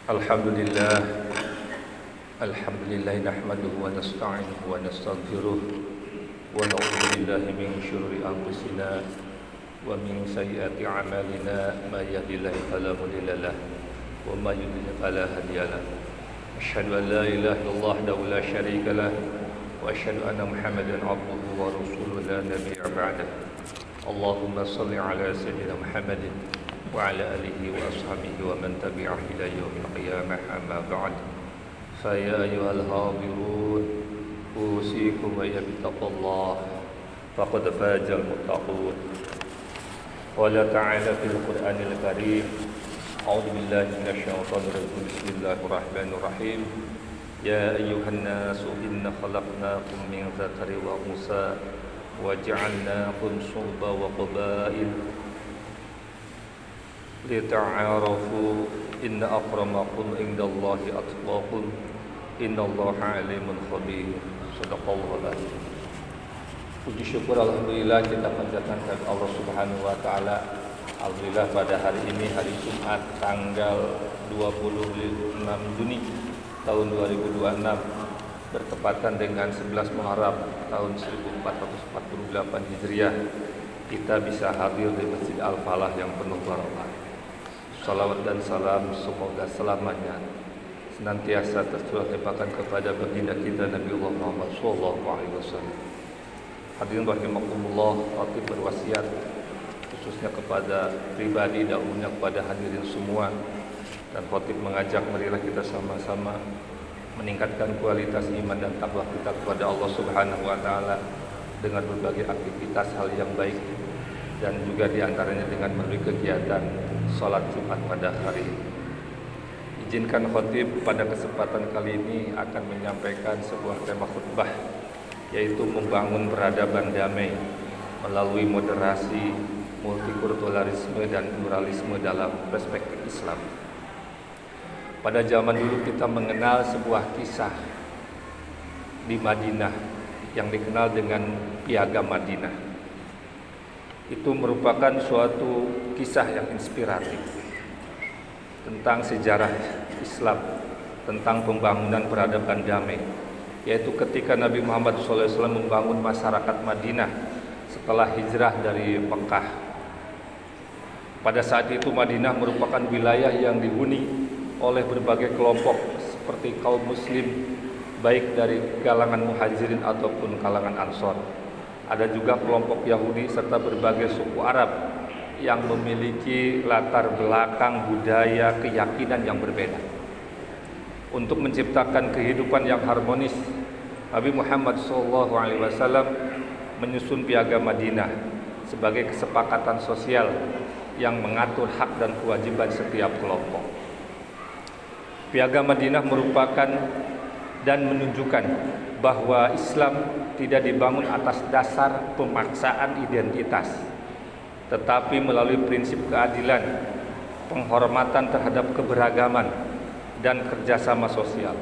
Alhamdulillah nahmaduhu wa nasta'inuhu wa nastaghfiruh wa na'udzu billahi min syururi anfusina wa min sayyiati a'malina may yahdihillahu fala mudilla lahu wa may yudlil fala hadiya lahu asyhadu an la ilaha illallah wahdahu la syarika lahu wa asyhadu anna muhammadan 'abduhu wa rasuluhu la nabiyya ba'dahu Allahumma shalli ala sayyidina Muhammadin wa ala alihi wa ashabihi wa man tabi'ah ila yaumil qiyamah amma ba'd fa ya ayyuhal hadirun usikum wa yattaqullah faqad fazal muttaqun qala ta'ala fil qur'anil karim a'udzu billahi minasy syaithanir rajim bismillahir rahim ya ayyuhan nasu inna khalaqnakum min dzakarin wa unsa wa ja'alnakum syu'uban wa qabail lita'arafu inna akramakum indallahi atqakum innallaha alimun khabir. Shadaqallahu alazim. Puji syukur alhamdulillah kita panjatkan kepada Allah Subhanahu wa taala. Alhamdulillah pada hari ini hari Jumat tanggal 26 Juni tahun 2026 bertepatan dengan 11 Muharram tahun 1448 Hijriah, kita bisa hadir di Masjid Al-Falah yang penuh barokah. Salawat dan salam semoga selamanya senantiasa tercurah limpahkan kepada baginda kita Nabi Muhammad SAW. Hadirin rahimakumullah, khatib berwasiat khususnya kepada pribadi dan umumnya kepada hadirin semua, dan khatib mengajak marilah kita sama-sama meningkatkan kualitas iman dan takwa kita kepada Allah Subhanahu wa taala dengan berbagai aktivitas hal yang baik, dan juga diantaranya dengan melalui kegiatan sholat Jumat pada hari ini. Izinkan khatib pada kesempatan kali ini akan menyampaikan sebuah tema khutbah, yaitu membangun peradaban damai melalui moderasi, multikulturalisme dan pluralisme dalam perspektif Islam. Pada zaman dulu kita mengenal sebuah kisah di Madinah yang dikenal dengan Piagam Madinah. Itu merupakan suatu kisah yang inspiratif tentang sejarah Islam, tentang pembangunan peradaban damai, yaitu ketika Nabi Muhammad SAW membangun masyarakat Madinah setelah hijrah dari Mekah. Pada saat itu Madinah merupakan wilayah yang dihuni oleh berbagai kelompok seperti kaum muslim, baik dari kalangan muhajirin ataupun kalangan ansor. Ada juga kelompok Yahudi serta berbagai suku Arab yang memiliki latar belakang budaya, keyakinan yang berbeda. Untuk menciptakan kehidupan yang harmonis, Nabi Muhammad SAW menyusun Piagam Madinah sebagai kesepakatan sosial yang mengatur hak dan kewajiban setiap kelompok. Piagam Madinah merupakan dan menunjukkan bahwa Islam tidak dibangun atas dasar pemaksaan identitas, tetapi melalui prinsip keadilan, penghormatan terhadap keberagaman, dan kerjasama sosial.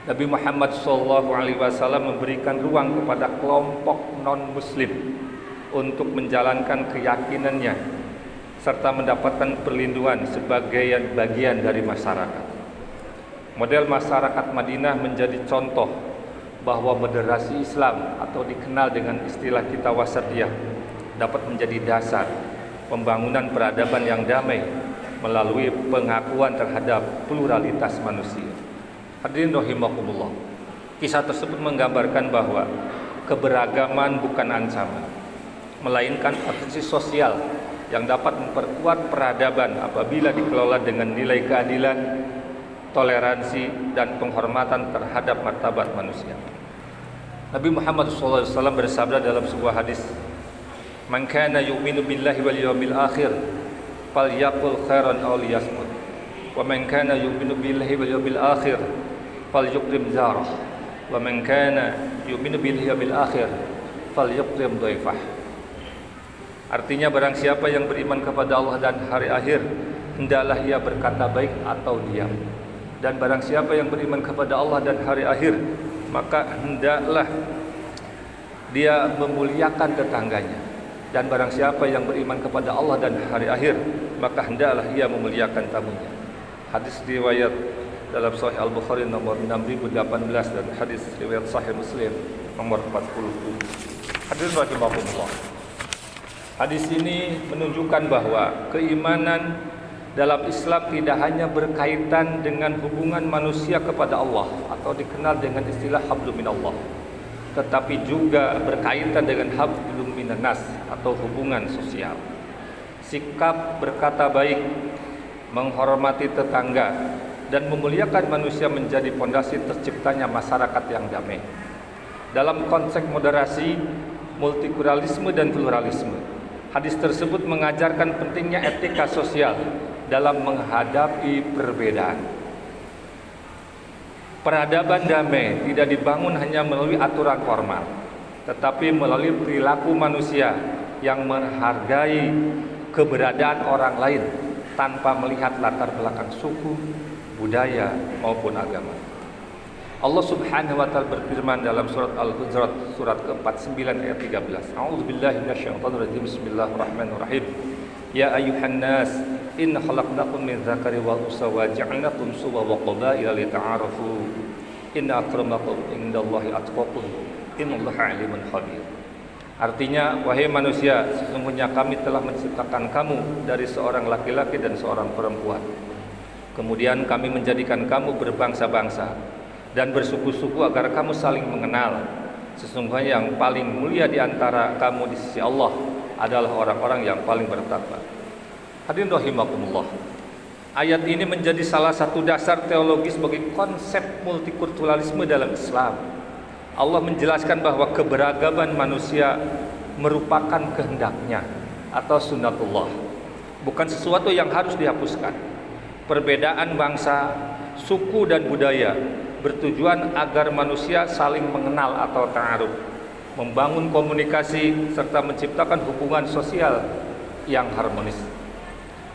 Nabi Muhammad SAW memberikan ruang kepada kelompok non-muslim untuk menjalankan keyakinannya serta mendapatkan perlindungan sebagai bagian dari masyarakat. Model masyarakat Madinah menjadi contoh bahwa moderasi Islam atau dikenal dengan istilah kita wasatiyah dapat menjadi dasar pembangunan peradaban yang damai melalui pengakuan terhadap pluralitas manusia. Hadirin rahimakumullah, kisah tersebut menggambarkan bahwa keberagaman bukan ancaman, melainkan potensi sosial yang dapat memperkuat peradaban apabila dikelola dengan nilai keadilan, toleransi, dan penghormatan terhadap martabat manusia. Nabi Muhammad SAW bersabda dalam sebuah hadis, "Man kana yu'minu billahi wal yawmil akhir falyaqul khairan aw liyasmut, wa man kana yu'minu billahi wal yawmil akhir falyukrim jarah, wa man kana yu'minu billahi wal yawmil akhir falyukrim dhaifah." Artinya, barang siapa yang beriman kepada Allah dan hari akhir, hendaklah ia berkata baik atau diam. Dan barang siapa yang beriman kepada Allah dan hari akhir, maka hendaklah dia memuliakan tetangganya. Dan barang siapa yang beriman kepada Allah dan hari akhir, maka hendaklah ia memuliakan tamunya. Hadis riwayat dalam Sahih Al-Bukhari nomor 6018 dan hadis riwayat Sahih Muslim nomor 47. Hadirin rahimakumullah. Hadis ini menunjukkan bahwa keimanan dalam Islam tidak hanya berkaitan dengan hubungan manusia kepada Allah atau dikenal dengan istilah hablum minallah, tetapi juga berkaitan dengan hablum minan nas atau hubungan sosial. Sikap berkata baik, menghormati tetangga, dan memuliakan manusia menjadi pondasi terciptanya masyarakat yang damai. Dalam konteks moderasi, multikulturalisme dan pluralisme, hadis tersebut mengajarkan pentingnya etika sosial dalam menghadapi perbedaan. Peradaban damai tidak dibangun hanya melalui aturan formal, tetapi melalui perilaku manusia yang menghargai keberadaan orang lain tanpa melihat latar belakang suku, budaya maupun agama. Allah Subhanahu wa taala berfirman dalam surat Al-Hujurat surat ke-49 ayat 13. A'udzubillahi minasyaitonirrajim. Bismillahirrahmanirrahim. Ya ayyuhan nas, inna khalaqnakum min dzakari wal unsa wa ja'alnakum shu'uban wa qabaila lita'arafu. Inna akramakum indallahi atqakum. Innallaha 'alimun khabir. Artinya, wahai manusia, sesungguhnya kami telah menciptakan kamu dari seorang laki-laki dan seorang perempuan. Kemudian kami menjadikan kamu berbangsa-bangsa dan bersuku-suku agar kamu saling mengenal. Sesungguhnya yang paling mulia di antara kamu di sisi Allah adalah orang-orang yang paling bertakwa. Hadirin rahimakumullah. Ayat ini menjadi salah satu dasar teologis bagi konsep multikulturalisme dalam Islam. Allah menjelaskan bahwa keberagaman manusia merupakan kehendaknya atau sunnatullah, bukan sesuatu yang harus dihapuskan. Perbedaan bangsa, suku dan budaya bertujuan agar manusia saling mengenal atau ta'aruf, membangun komunikasi serta menciptakan hubungan sosial yang harmonis.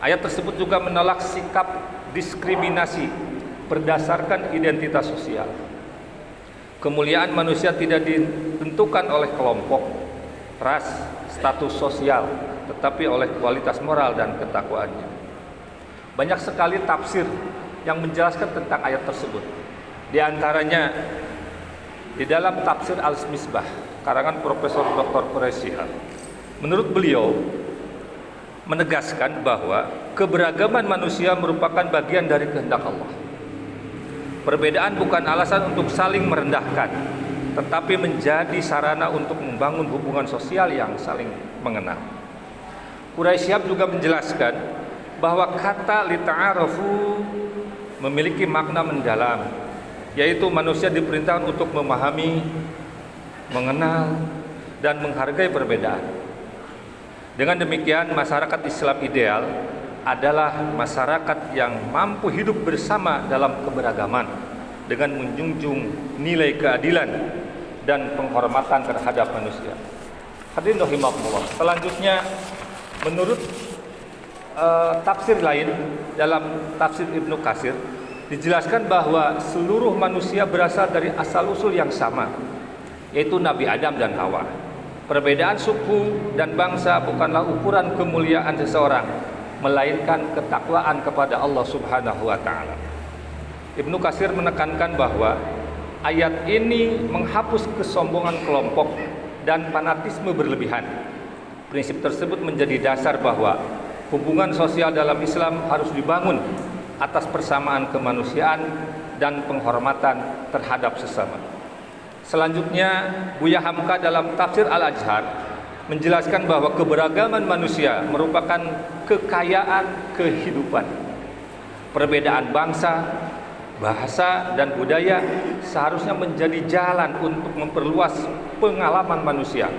Ayat tersebut juga menolak sikap diskriminasi berdasarkan identitas sosial. Kemuliaan manusia tidak ditentukan oleh kelompok, ras, status sosial, tetapi oleh kualitas moral dan ketakwaannya. Banyak sekali tafsir yang menjelaskan tentang ayat tersebut. Di antaranya di dalam tafsir Al-Misbah karangan Profesor Dr. Quraisy. Menurut beliau menegaskan bahwa keberagaman manusia merupakan bagian dari kehendak Allah. Perbedaan bukan alasan untuk saling merendahkan, tetapi menjadi sarana untuk membangun hubungan sosial yang saling mengenal. Quraisy juga menjelaskan bahwa kata lita'arafu memiliki makna mendalam, yaitu manusia diperintahkan untuk memahami, mengenal, dan menghargai perbedaan. Dengan demikian, masyarakat Islam ideal adalah masyarakat yang mampu hidup bersama dalam keberagaman dengan menjunjung nilai keadilan dan penghormatan terhadap manusia. Hadirin rahimakumullah. Selanjutnya, menurut tafsir lain dalam tafsir Ibnu Katsir dijelaskan bahwa seluruh manusia berasal dari asal-usul yang sama, yaitu Nabi Adam dan Hawa. Perbedaan suku dan bangsa bukanlah ukuran kemuliaan seseorang, melainkan ketakwaan kepada Allah Subhanahu wa taala. Ibnu Katsir menekankan bahwa ayat ini menghapus kesombongan kelompok dan fanatisme berlebihan. Prinsip tersebut menjadi dasar bahwa hubungan sosial dalam Islam harus dibangun atas persamaan kemanusiaan dan penghormatan terhadap sesama. Selanjutnya, Buya Hamka dalam tafsir Al-Azhar menjelaskan bahwa keberagaman manusia merupakan kekayaan kehidupan. Perbedaan bangsa, bahasa, dan budaya seharusnya menjadi jalan untuk memperluas pengalaman manusia,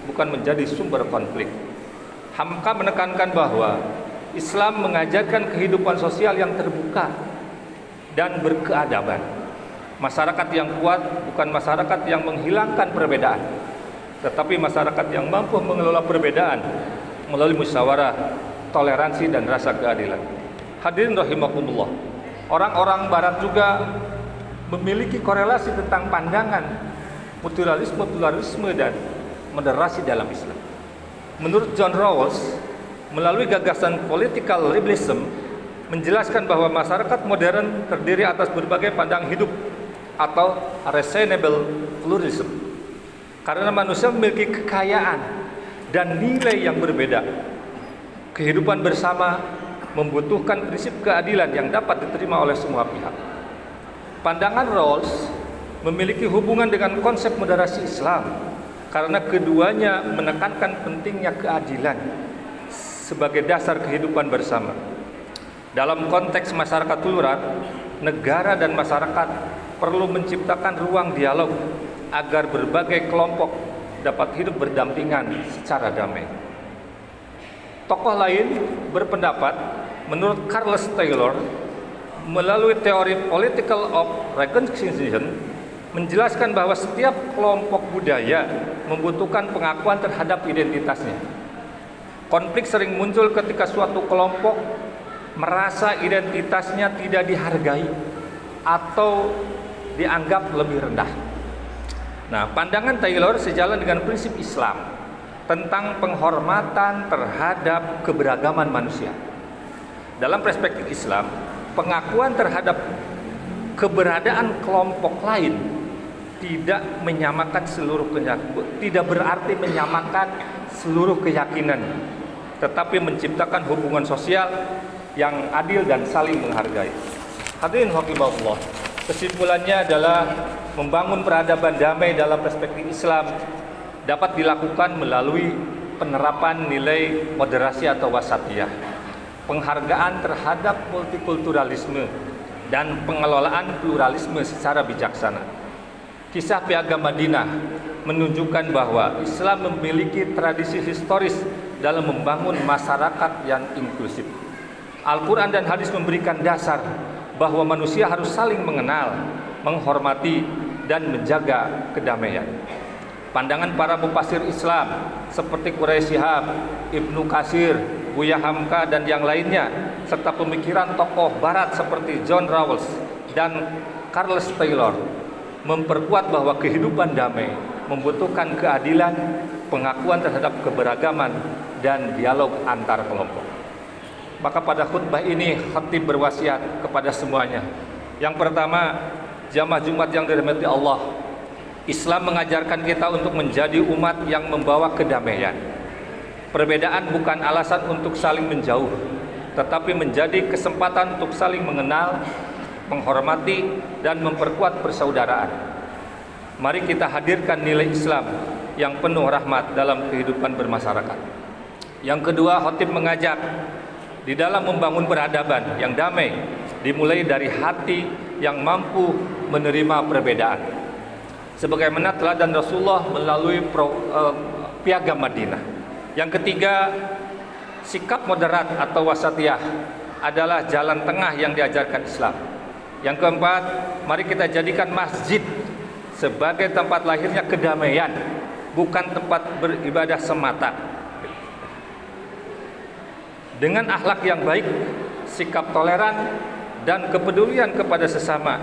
bukan menjadi sumber konflik. Hamka menekankan bahwa Islam mengajarkan kehidupan sosial yang terbuka dan berkeadaban. Masyarakat yang kuat bukan masyarakat yang menghilangkan perbedaan, tetapi masyarakat yang mampu mengelola perbedaan melalui musyawarah, toleransi, dan rasa keadilan. Hadirin rahimakumullah. Orang-orang barat juga memiliki korelasi tentang pandangan multikulturalisme, pluralisme, dan moderasi dalam Islam. Menurut John Rawls, melalui gagasan political liberalism, menjelaskan bahwa masyarakat modern terdiri atas berbagai pandangan hidup atau reasonable pluralism. Karena manusia memiliki kekayaan dan nilai yang berbeda. Kehidupan bersama membutuhkan prinsip keadilan yang dapat diterima oleh semua pihak. Pandangan Rawls memiliki hubungan dengan konsep moderasi Islam karena keduanya menekankan pentingnya keadilan sebagai dasar kehidupan bersama. Dalam konteks masyarakat plural, negara dan masyarakat perlu menciptakan ruang dialog agar berbagai kelompok dapat hidup berdampingan secara damai. Tokoh lain berpendapat, menurut Charles Taylor, melalui teori political of reconciliation, menjelaskan bahwa setiap kelompok budaya membutuhkan pengakuan terhadap identitasnya. Konflik sering muncul ketika suatu kelompok merasa identitasnya tidak dihargai atau dianggap lebih rendah. Nah, pandangan Taylor sejalan dengan prinsip Islam tentang penghormatan terhadap keberagaman manusia. Dalam perspektif Islam, pengakuan terhadap keberadaan kelompok lain tidak berarti menyamakan seluruh keyakinan, tetapi menciptakan hubungan sosial yang adil dan saling menghargai. Hadirin rahimakumullah, kesimpulannya adalah membangun peradaban damai dalam perspektif Islam dapat dilakukan melalui penerapan nilai moderasi atau wasatiyah, penghargaan terhadap multikulturalisme, dan pengelolaan pluralisme secara bijaksana. Kisah Piagam Madinah menunjukkan bahwa Islam memiliki tradisi historis dalam membangun masyarakat yang inklusif. Al-Quran dan hadis memberikan dasar bahwa manusia harus saling mengenal, menghormati, dan menjaga kedamaian. Pandangan para mufasir Islam seperti Quraish Shihab, Ibnu Katsir, Buya Hamka, dan yang lainnya, serta pemikiran tokoh barat seperti John Rawls dan Charles Taylor memperkuat bahwa kehidupan damai membutuhkan keadilan, pengakuan terhadap keberagaman, dan dialog antar kelompok. Maka pada khutbah ini khatib berwasiat kepada semuanya. Yang pertama, jamaah Jumat yang dirahmati Allah, Islam mengajarkan kita untuk menjadi umat yang membawa kedamaian. Perbedaan bukan alasan untuk saling menjauh, tetapi menjadi kesempatan untuk saling mengenal, menghormati, dan memperkuat persaudaraan. Mari kita hadirkan nilai Islam yang penuh rahmat dalam kehidupan bermasyarakat. Yang kedua, khatib mengajak di dalam membangun peradaban yang damai dimulai dari hati yang mampu menerima perbedaan, sebagaimana teladan Rasulullah melalui Piagam Madinah. Yang ketiga, sikap moderat atau wasatiyah adalah jalan tengah yang diajarkan Islam. Yang keempat, mari kita jadikan masjid sebagai tempat lahirnya kedamaian, bukan tempat beribadah semata. Dengan akhlak yang baik, sikap toleran, dan kepedulian kepada sesama,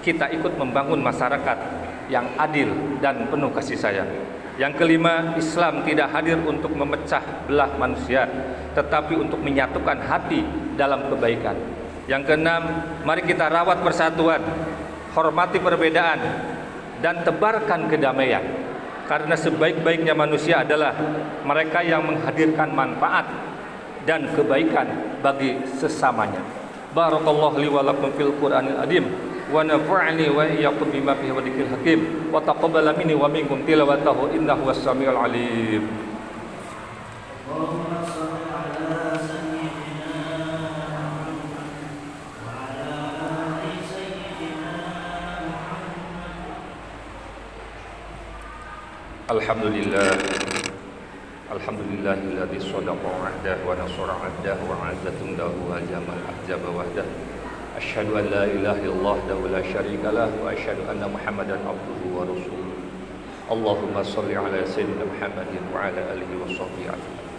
kita ikut membangun masyarakat yang adil dan penuh kasih sayang. Yang kelima, Islam tidak hadir untuk memecah belah manusia, tetapi untuk menyatukan hati dalam kebaikan. Yang keenam, mari kita rawat persatuan, hormati perbedaan, dan tebarkan kedamaian. Karena sebaik-baiknya manusia adalah mereka yang menghadirkan manfaat dan kebaikan bagi sesamanya. Barakallahu li wa lakum fil Qur'anil azim wa nafa'ani wa iyyakum bima fihi wa dzikril hakim wa taqabbala minni wa minkum tilawatahu innahu was-sami'ul alim. Allahumma shalli ala sayyidina wa ala ali sayyidina Muhammad. Alhamdulillah, alhamdulillahilladzi shadaqa wa'dah wa nasara 'abdah wa 'azza jundahu wa jamal ahzaba wahdah. Asyhadu an la ilaha illallah wa la syarika lah wa asyhadu anna Muhammadan abduhu wa rasuluh. Allahumma shalli ala sayyidina Muhammadin wa ala alihi wa sahbihi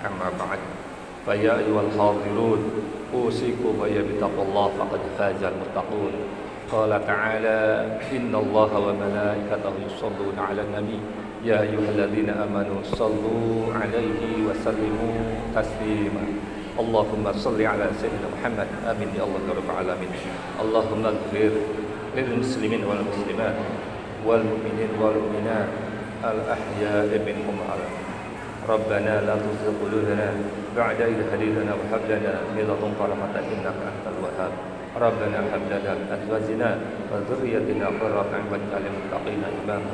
amma ba'd. Fa ya ayyuhal hadirun, usikum wa bittaqwallahi faqad fazal muttaqun. Qala ta'ala, innallaha wa malaikatahu yusholluna 'alan nabi. Ya ayyuhalladzina amanu shallu 'alaihi wa sallimu taslima. Allahumma salli ala Sayyidina Muhammad. Amin ya Allah ya Rabbal Alamin. Allahumma ighfir lil muslimin wal muslimat wal mu'minin wal mu'minat al ahya'i minhum al Rabbana la tuzigh qulubana ba'da idh hadaytana wa hab lana min ladunka rahmatan innaka antal wahhab. Rabbana hab lana min azwajina wa dhurriyyatina qurrata a'yun waj'alna lil muttaqina imama.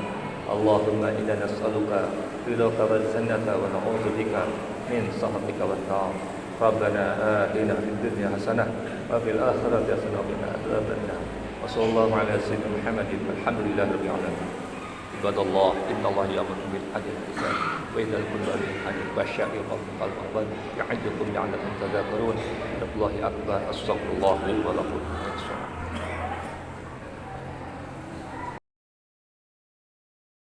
Allahumma inna nas'aluka ridhaka wal jannata wa na'udzu bika min sakhatika wan nar. Rabbana atina fid dunya hasanah wa fil akhirati hasanah wa qina adzabannar. Wa sallallahu ala sayyidina Muhammadin walhamdulillahi rabbil alamin. Ibadallah, innallaha ya'muru bil 'adli wal ihsan wa idza qulna bil 'adli wasya'i qul ya'idukum la'allakum tadhakkarun. Allahu akbar. Astaghfirullah li wa lakum.